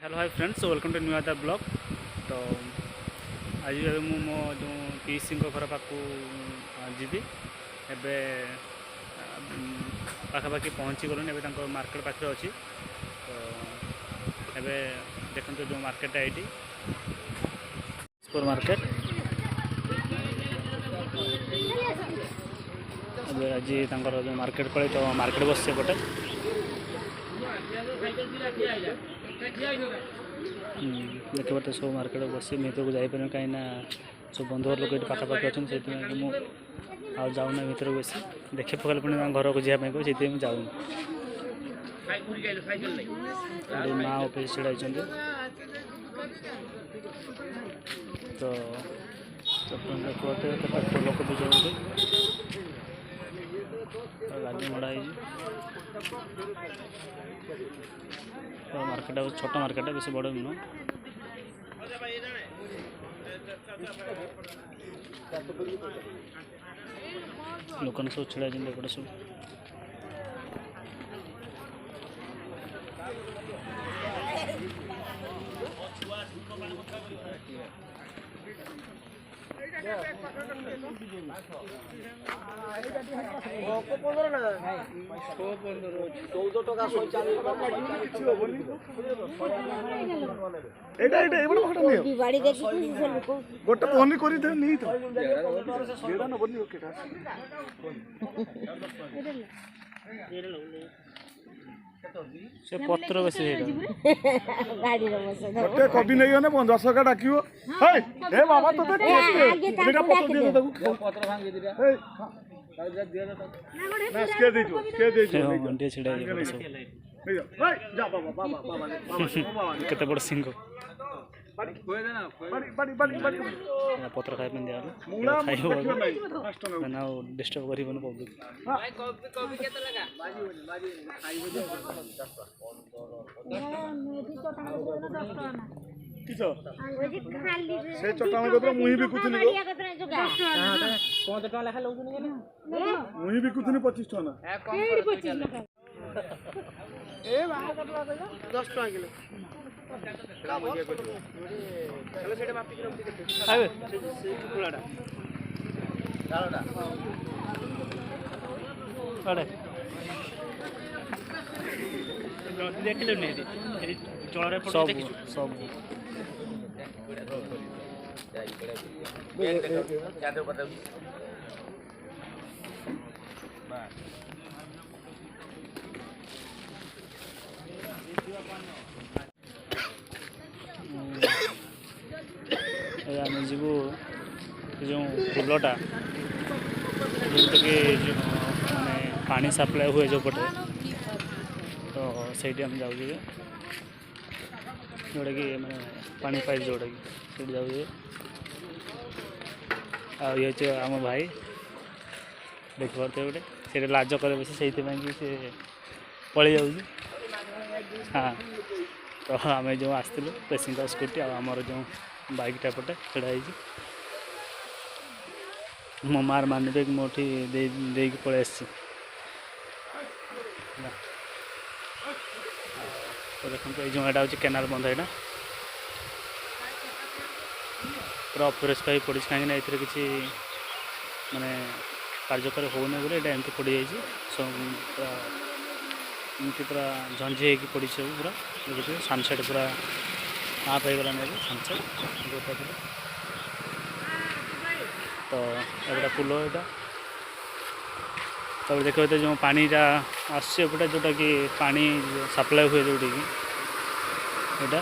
Hello hi friends, welcome to new other blog. तो आज मु मो जो पीसी घर पाक जीवी एबे पाखापाखि पहुँची गलुनि। एबे मार्केट पाखे अच्छी। तो एबे देखते जो मार्केट ये सुपर मार्केट। एबे आज जो मार्केट पड़े तो मार्केट बस गोटे देखिए तो सब मार्केट बस भर को जापर कहीं सब बंधुवर लोग ये पाखापाखि अच्छे से जाऊना भर को बेस देखे पकड़े पुणी घर को जावाई कह से जाऊनी। माँ ऑफिस छड़ा तो देखते लोक भी जाऊँगी गाड़ी मड़ा मार्केट छोट मार्केट बेस बड़ नुह। लोक सब छड़ा एपटे सब गोटे पनी कर से पत्र बेस गोटे कवि नहीं गने 10 का डाक बाबा तो केते बड़ सिंह पत्र खाई दिया डिस्टर्ब कर पब्लिक। से चटाण कतर मुही बिकुथुनी मुही बिकुथुनी 25 टका ना 10 टका किलो देख लो चौड़े सब सब आम जीवु जो फूलटा जमीक माने पानी सप्लाई हुए जो पटे तो सही आम जाऊे जोटा कि मैंने पानी पाइप जोटा कि जाऊे ये आम भाई देख पारे गोटे से लाज करे बेस से पलि जाऊँ। हाँ तो आम जो आसलु पेसेंजर स्कूटी आमर जो बाइकटा पटे छड़ा मो मार मानवे कि मोटी देकी पलि आसी। तो देखते ये जो यहाँ हूँ केनाल बंध यहाँ पूरा अपरिष्कार पड़ी कहीं किसी माने कार्यकर होने बोले यहाँ एमती पड़ जाए पूरा एमती पूरा झंझी होगी पड़ी सब पूरा देखिए सनसेट पूरा आप हो गला सनसेट तो एटा पुल यहाँ तब देखो तो जो पानीटा आसपटे जोटा कि पानी सप्लाई हुए जोटी कि यहाँ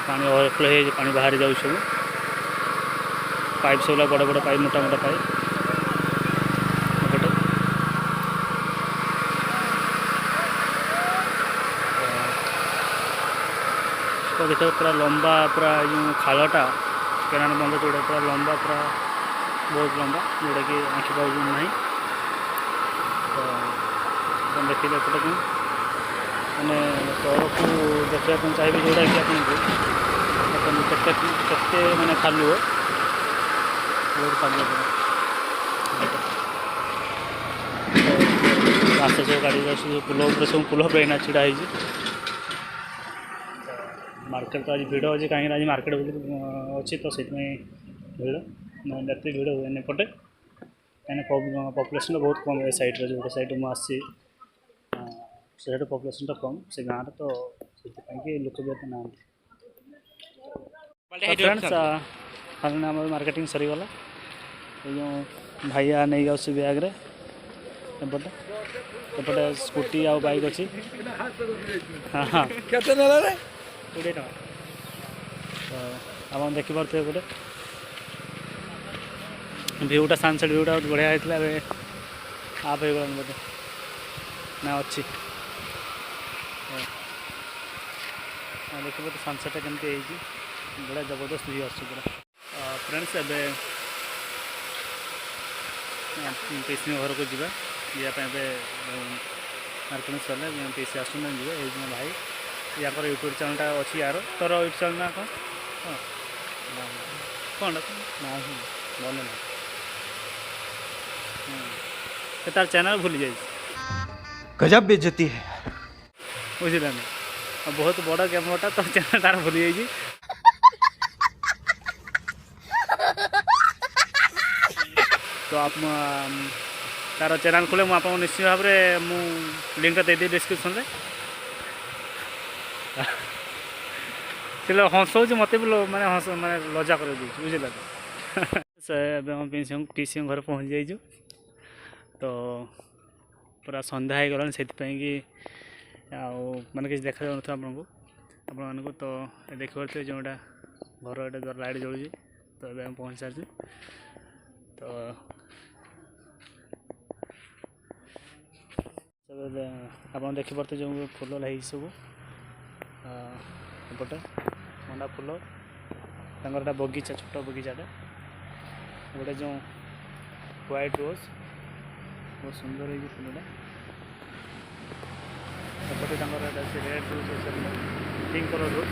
पानी ओवरफ्लो हो पानी बाहर जाऊ सब पाइप सब बड़ बड़ पाइप मोटा मोटा पाइप तो देखो पूरा लंबा पूरा जो खालटा केनाल बंध जोड़ा पूरा लंबा पूरा बहुत लंबा जोटा कि आँखि पाउन ना तो देखिए एपटे कि मैंने तौर को देखा चाहिए जोड़ा कि आपको मैंने खालु हो आस्ते सब गाड़ी पुल सब पुल छड़ा मार्केट तो आज भिड़ अच्छे कहीं आज मार्केट अच्छी तो से भिड़ ना भिड़ हुए पटे कहीं पपुलेसन बहुत कम ए साइड जो साइड मुझे से पपुलेसन कम से गाँव तो से लोक भी एत ना फ्रेंड्स आम मार्केटिंग सरीगला जो भाइया नहीं जाऊँ ब्याग्रे एपटे एपटे स्कूटी आ बाइक अच्छी हाँ हाँ 20 टका तो आप देखिपे गोटे भ्यूटा सनसेट भ्यूटा बढ़िया होता है आप हो गला बोधे ना अच्छी देखिए सनसेट केमती बढ़िया जबरदस्त व्यू पूरा फ्रेंड्स एबे पीसी घर को जावा मार्केटिंग सरले पीसी आस भाई या यूट्यूब चैनलटा अच्छी यार तोर यूट्यूब चैनल ना कौन ना मन ना तार चैनल भूली जाए गजब बेइज्जती है बुझे बहुत बड़ा कैमराटा तो चैनल तार भूली जाए तो आप तार चैनल खोले मुझे निश्चित भाव में लिंक देदी डिस्क्रिप्शन में से हंसौच मत भी माने हंस माने लजा कर बुझे तो पीसी घर पहुँच जाइए तो पूरा संध्या हो गला से माने किसी देखा जाऊँ आपको तो देखिए जोटा घर लाइट जलुची तो ये पहुँच सारी तो आप देखिपे जो फूल लगे सब एपटे मंडा फूल तंगरटा बगीचा छोट बगीचाटा गोटे जो व्हाइट रोज बहुत सुंदर है फूलटा एपटे red rose pink colour rose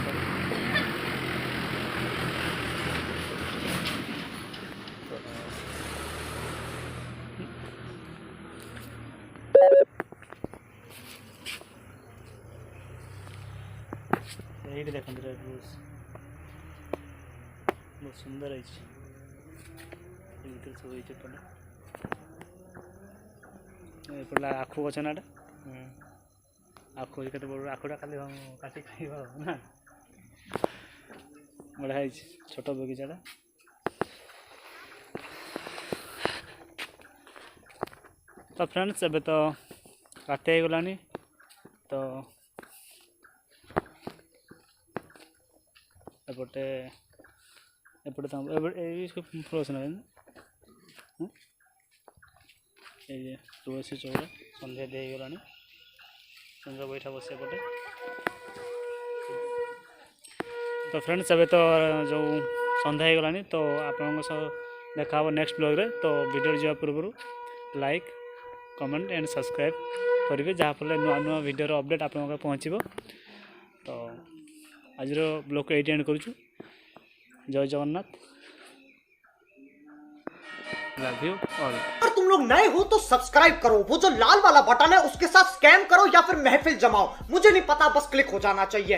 ये देखते रेड रोज बहुत सुंदर है सब पड़े आखु गच ना आखु के बड़ आखुटा खाली काटी खाइबा ना बढ़िया है छोट बगीचाटा तो फ्रेंड्स एबे तो राति हो गलानी तो एपटे एपटे तो फ्लोस ना ये तुलसी चौरा सन्ध्या दे गला सुंदर बैठा बस एपटे तो फ्रेंड्स एबे तो जो सन्ध्या हो गलानी तो आपन देखा नेक्स्ट ब्लॉग रे तो वीडियो जावा पूर्व लाइक कमेंट एंड सब्सक्राइब करेंगे जहाँफल नुआ नुआ वीडियो अपडेट आप पहुँचो तो आज ब्लॉग को ये एंड करूँ जय जगन्नाथ लव यू ऑल। अगर तुम लोग नए हो तो सब्सक्राइब करो, वो जो लाल वाला बटन है उसके साथ स्कैम करो या फिर महफिल जमाओ, मुझे नहीं पता, बस क्लिक हो जाना चाहिए।